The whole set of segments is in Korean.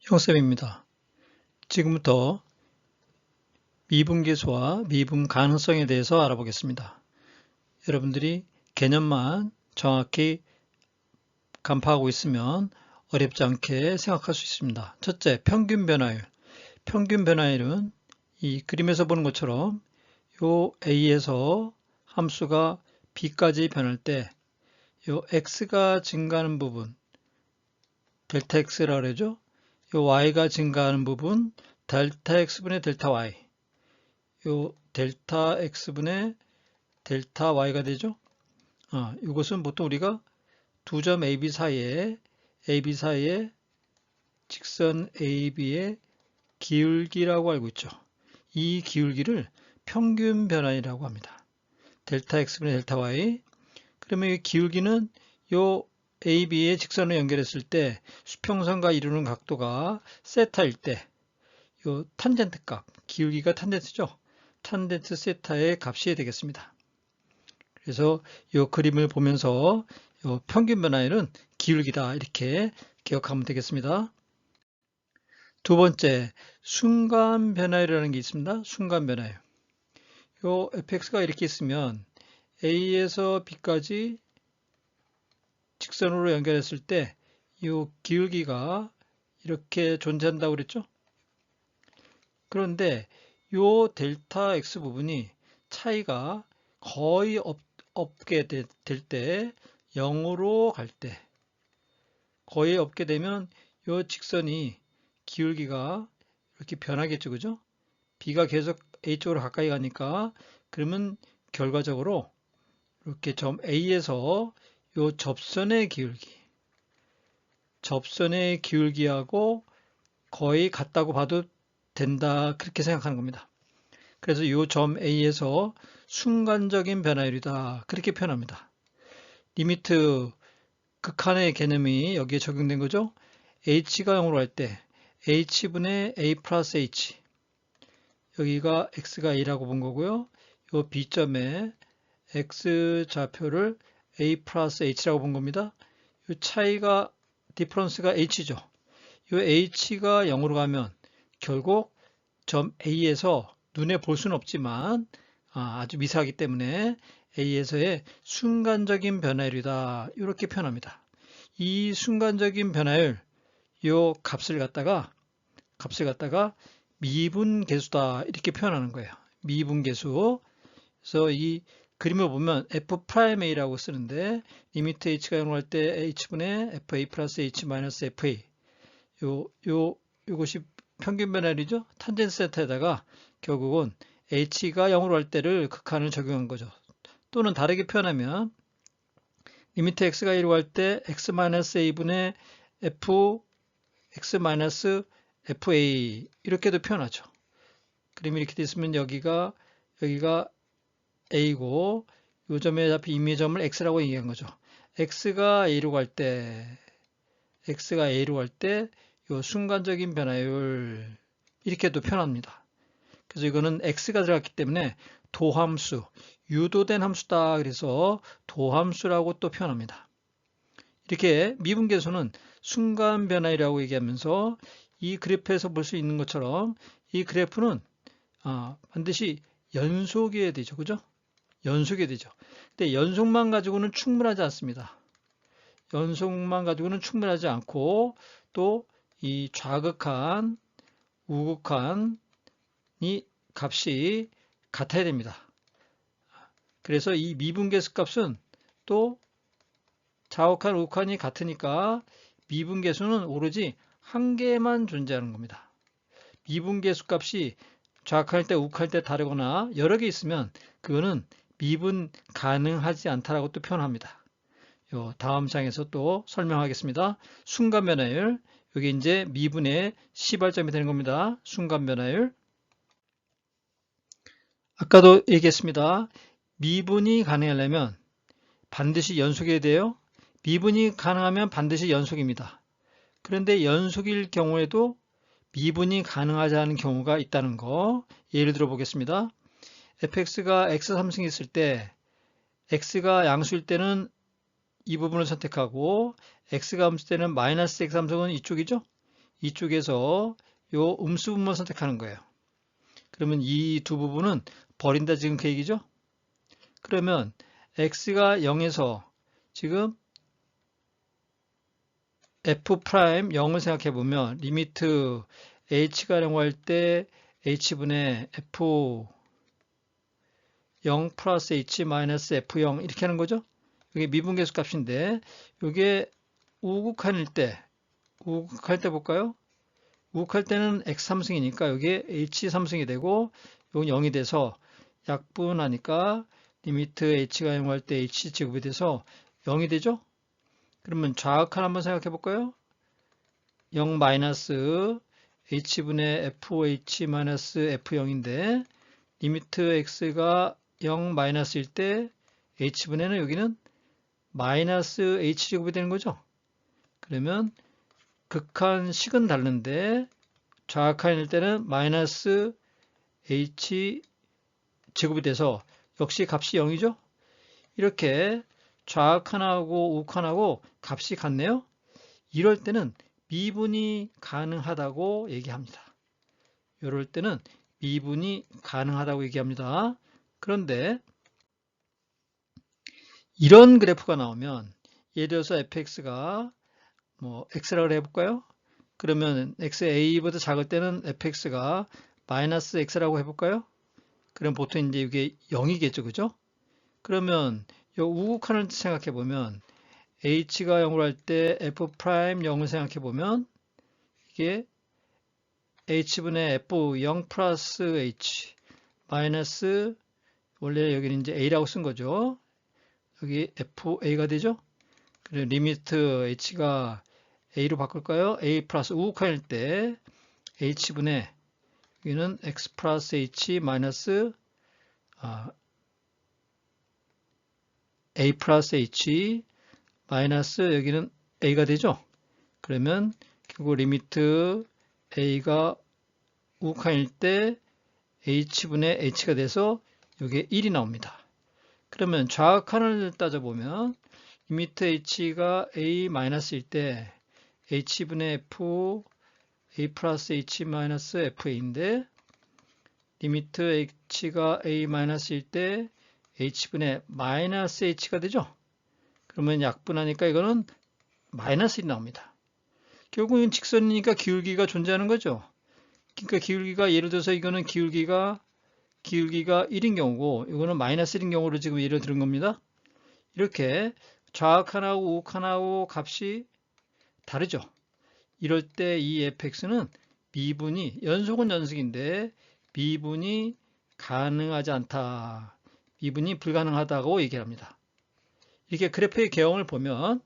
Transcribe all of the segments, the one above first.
형쌤입니다. 지금부터 미분계수와 미분 가능성에 대해서 알아보겠습니다. 여러분들이 개념만 정확히 간파하고 있으면 어렵지 않게 생각할 수 있습니다. 첫째, 평균 변화율. 평균 변화율은 이 그림에서 보는 것처럼 요 A에서 함수가 B까지 변할 때 요 X가 증가하는 부분, 델타 X라고 그러죠. 요 Y가 증가하는 부분, 델타 X분의 델타 Y. 요 델타 X분의 델타 Y가 되죠. 이것은 보통 우리가 두 점 AB 사이에 직선 AB의 기울기라고 알고 있죠. 이 기울기를 평균 변화율이라고 합니다. 델타 X분의 델타 Y. 그러면 이 기울기는 요 AB의 직선을 연결했을 때 수평선과 이루는 각도가 세타일 때 요 탄젠트 값, 기울기가 탄젠트죠. 탄젠트 세타의 값이 되겠습니다. 그래서 이 그림을 보면서 요 평균 변화율은 기울기다 이렇게 기억하면 되겠습니다. 두 번째, 순간 변화율이라는 게 있습니다. 순간 변화율. 요 fx가 이렇게 있으면 A에서 B까지 직선으로 연결했을 때 이 기울기가 이렇게 존재한다고 그랬죠. 그런데 요 델타 x 부분이 차이가 거의 없게 될 때, 0으로 갈 때, 거의 없게 되면 요 직선이 기울기가 이렇게 변하겠죠, 그죠? B가 계속 A 쪽으로 가까이 가니까 그러면 결과적으로 이렇게 점 A에서 요 접선의 기울기하고 거의 같다고 봐도 된다, 그렇게 생각하는 겁니다. 그래서 이 점 A에서 순간적인 변화율이다, 그렇게 표현합니다. 리미트 극한의 개념이 여기에 적용된 거죠. H가 0으로 갈 때 H분의 A 플러스 H, 여기가 X가 A라고 본 거고요. 이 B점에 X 좌표를 A 플러스 H라고 본 겁니다. 이 차이가, 디퍼런스가 H죠. 이 H가 0으로 가면 결국 점 A에서 눈에 볼 수는 없지만 아주 미세하기 때문에 A에서의 순간적인 변화율이다, 이렇게 표현합니다. 이 순간적인 변화율, 요 값을 갖다가 미분계수다, 이렇게 표현하는 거예요. 미분계수. 그래서 이 그림을 보면 F'A라고 쓰는데 리미트 H가 0으로 할 때 H분의 FA 플러스 H 마이너스 FA, 요것이 평균 변화율이죠. 탄젠트 세타에다가 결국은 H가 0으로 할 때를 극한을 적용한 거죠. 또는 다르게 표현하면 리미트 X가 1로 할 때 X-A분의 F X-FA, 이렇게도 표현하죠. 그림이 이렇게 됐으면 여기가 A고 요 점에 잡힌 임의 점을 X라고 얘기한 거죠. X가 A로 갈 때 요 순간적인 변화율, 이렇게도 표현합니다. 그래서 이거는 X가 들어갔기 때문에 도함수, 유도된 함수다, 그래서 도함수라고 또 표현합니다. 이렇게 미분계수는 순간 변화율이라고 얘기하면서 이 그래프에서 볼 수 있는 것처럼 이 그래프는 반드시 연속이어야 되죠, 그죠? 연속이 되죠. 근데 연속만 가지고는 충분하지 않습니다. 연속만 가지고는 충분하지 않고 또 이 좌극한, 우극한이 값이 같아야 됩니다. 그래서 이 미분계수 값은 또 좌극한, 우극한이 같으니까 미분계수는 오로지 한 개만 존재하는 겁니다. 미분계수 값이 좌극할 때, 우극할 때 다르거나 여러 개 있으면 그거는 미분 가능하지 않다라고 또 표현합니다. 요 다음 장에서 또 설명하겠습니다. 순간 변화율, 여기 이제 미분의 시발점이 되는 겁니다. 순간 변화율. 아까도 얘기했습니다. 미분이 가능하려면 반드시 연속이어야 돼요. 미분이 가능하면 반드시 연속입니다. 그런데 연속일 경우에도 미분이 가능하지 않은 경우가 있다는 거 예를 들어 보겠습니다. fx가 x3승이 있을 때 x가 양수일 때는 이 부분을 선택하고 x가 함수일 때는 마이너스 x3승은 이쪽이죠. 이쪽에서 요 음수 부분만 선택하는 거예요. 그러면 이 두 부분은 버린다 지금 그 얘기죠? 그러면 x가 0에서 지금 f 프라임 0을 생각해 보면 리미트 h가 0 할 때 h분의 f 0 플러스 h 마이너스 f0 이렇게 하는 거죠. 이게 미분계수 값인데 이게 우극한일 때 볼까요? 우극할 때는 x 3승이니까 여기에 h 3승이 되고 이건 0이 돼서 약분하니까 리미트 h가 0 할 때 h 제곱이 돼서 0이 되죠? 그러면 좌극한 한번 생각해 볼까요? 0 마이너스 h분의 fh 마이너스 f0인데 리미트 x가 0 마이너스일 때 h분의는 여기는 마이너스 h제곱이 되는 거죠. 그러면 극한식은 다른데 좌극한일 때는 마이너스 h 제곱이 돼서 역시 값이 0이죠. 이렇게 좌극한하고 우극한하고 값이 같네요. 이럴 때는 미분이 가능하다고 얘기합니다. 이럴 때는 미분이 가능하다고 얘기합니다. 그런데 이런 그래프가 나오면 예를 들어서 fx가 뭐 x라고 해볼까요? 그러면 xa보다 작을 때는 fx가 마이너스 x라고 해볼까요? 그럼 보통 이제 이게 0이겠죠, 그죠? 그러면 이 우극한을 생각해 보면 h가 0을 할 때 f 프라임 0을 생각해 보면 이게 h분의 f 0 플러스 h 마이너스 원래 여기는 이제 a라고 쓴 거죠. 여기 fa가 되죠. 그리고 리미트 h가 a로 바꿀까요? a 플러스 우극한일 때 h분의 여기는 x 플러스 h 마이너스 a 플러스 h 마이너스 여기는 a가 되죠. 그러면 결국 리미트 a가 우극한일 때 h분의 h가 돼서 이게 1이 나옵니다. 그러면 좌극한을 따져보면 리미트 h가 a 마이너스일 때 h분의 f a 플러스 h 마이너스 fa인데 리미트 h가 a 마이너스일 때 h분의 마이너스 h가 되죠. 그러면 약분하니까 이거는 마이너스 1이 나옵니다. 결국은 직선이니까 기울기가 존재하는 거죠. 그러니까 기울기가 예를 들어서 이거는 기울기가 1인 경우고 이거는 마이너스 1인 경우로 지금 예를 들은 겁니다. 이렇게 좌극한하고 우극한하고 값이 다르죠. 이럴 때 이 fx는 미분이 연속은 연속인데 미분이 가능하지 않다. 미분이 불가능하다고 얘기합니다. 이렇게 그래프의 개형을 보면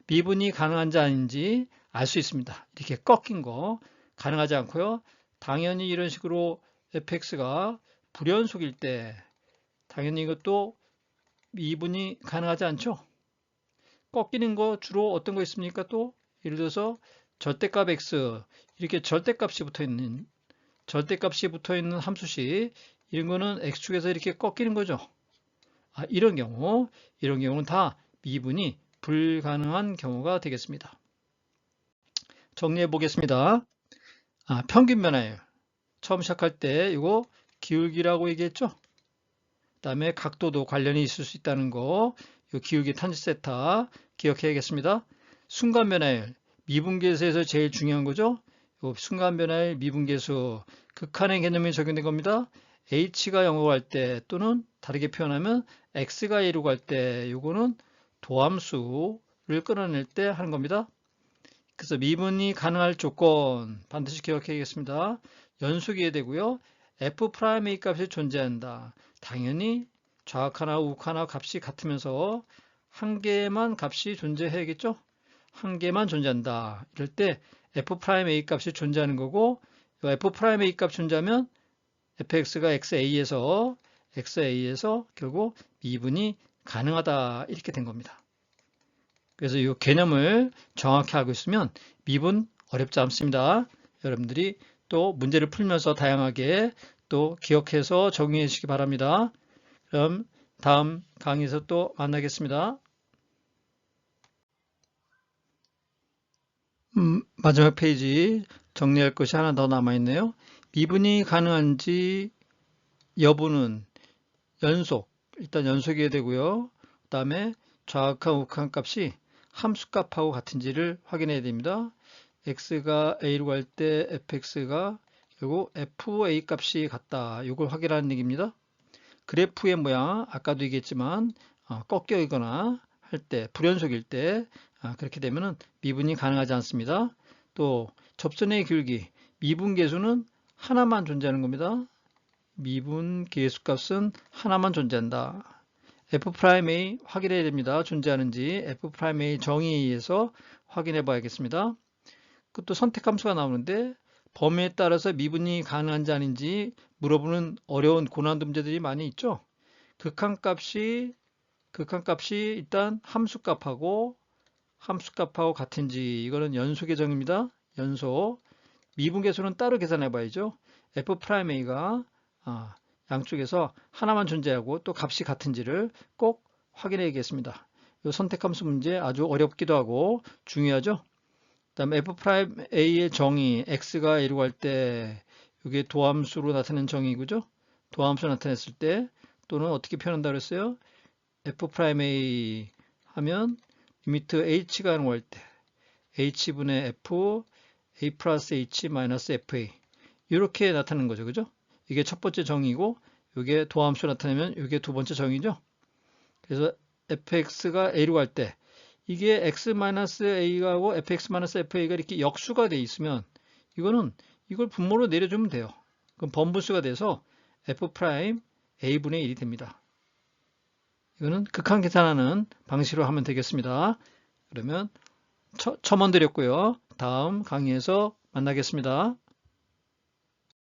미분이 가능한지 아닌지 알 수 있습니다. 이렇게 꺾인 거 가능하지 않고요. 당연히 이런 식으로 fx가 불연속일 때 당연히 이것도 미분이 가능하지 않죠. 꺾이는 거 주로 어떤 거 있습니까? 또 예를 들어서 절대값 x 이렇게 절대값이 붙어 있는 함수식 이런 거는 x축에서 이렇게 꺾이는 거죠. 이런 경우는 다 미분이 불가능한 경우가 되겠습니다. 정리해 보겠습니다. 평균 변화율. 처음 시작할 때 이거 기울기라고 얘기했죠. 그 다음에 각도도 관련이 있을 수 있다는 거, 이 기울기 탄지 세타 기억해야겠습니다. 순간 변화율, 미분계수에서 제일 중요한 거죠. 이 순간 변화율 미분계수, 극한의 개념이 적용된 겁니다. h가 0으로 갈 때 또는 다르게 표현하면 x가 1로 갈 때 이거는 도함수를 끌어낼 때 하는 겁니다. 그래서 미분이 가능할 조건 반드시 기억해야겠습니다. 연속이어야 되고요. f'A의 값이 존재한다. 당연히 좌극하나 우극하나 값이 같으면서 한 개만 값이 존재해야겠죠? 한 개만 존재한다. 이럴 때 f'A 값이 존재하는 거고 f'A 값 존재하면 fx가 xa에서 결국 미분이 가능하다 이렇게 된 겁니다. 그래서 이 개념을 정확히 알고 있으면 미분 어렵지 않습니다. 여러분들이 또 문제를 풀면서 다양하게 또 기억해서 적용해 주시기 바랍니다. 그럼 다음 강의에서 또 만나겠습니다. 마지막 페이지 정리할 것이 하나 더 남아있네요. 미분이 가능한지 여부는 연속, 일단 연속이어야 되고요. 그 다음에 좌극한 우극한 값이 함수값하고 같은지를 확인해야 됩니다. x가 a로 갈 때 fx가 결국 fa 값이 같다. 이걸 확인하는 얘기입니다. 그래프의 모양, 아까도 얘기했지만 꺾여 있거나 할 때, 불연속일 때 그렇게 되면 미분이 가능하지 않습니다. 또 접선의 길기, 미분계수는 하나만 존재하는 겁니다. 미분 계수값은 하나만 존재한다. f'A 확인해야 됩니다. 존재하는지 f'A 정의에 의해서 확인해 봐야겠습니다. 또 선택함수가 나오는데 범위에 따라서 미분이 가능한지 아닌지 물어보는 어려운 고난도 문제들이 많이 있죠. 극한값이 일단 함수값하고 같은지, 이거는 연속의 정의입니다. 연속. 미분계수는 따로 계산해 봐야죠. f'A가 양쪽에서 하나만 존재하고 또 값이 같은지를 꼭 확인해야겠습니다. 이 선택함수 문제 아주 어렵기도 하고 중요하죠. 그다음에 f'A의 정의, x가 a로 갈 때 이게 도함수로 나타내는 정의고죠. 도함수 나타냈을 때 또는 어떻게 표현한다고 그랬어요? f'A 하면 리미트 h가 a로 갈 때 h분의 f a 플러스 h 마이너스 fa 이렇게 나타내는 거죠. 그죠? 이게 첫 번째 정의고 이게 도함수 나타내면 이게 두 번째 정의죠. 그래서 fx가 a로 갈 때 이게 x-a하고 fx-fa가 이렇게 역수가 돼 있으면 이걸 분모로 내려주면 돼요. 그럼 번분수가 돼서 f'A분의 1이 됩니다. 이거는 극한 계산하는 방식으로 하면 되겠습니다. 그러면 첨언 드렸고요. 다음 강의에서 만나겠습니다.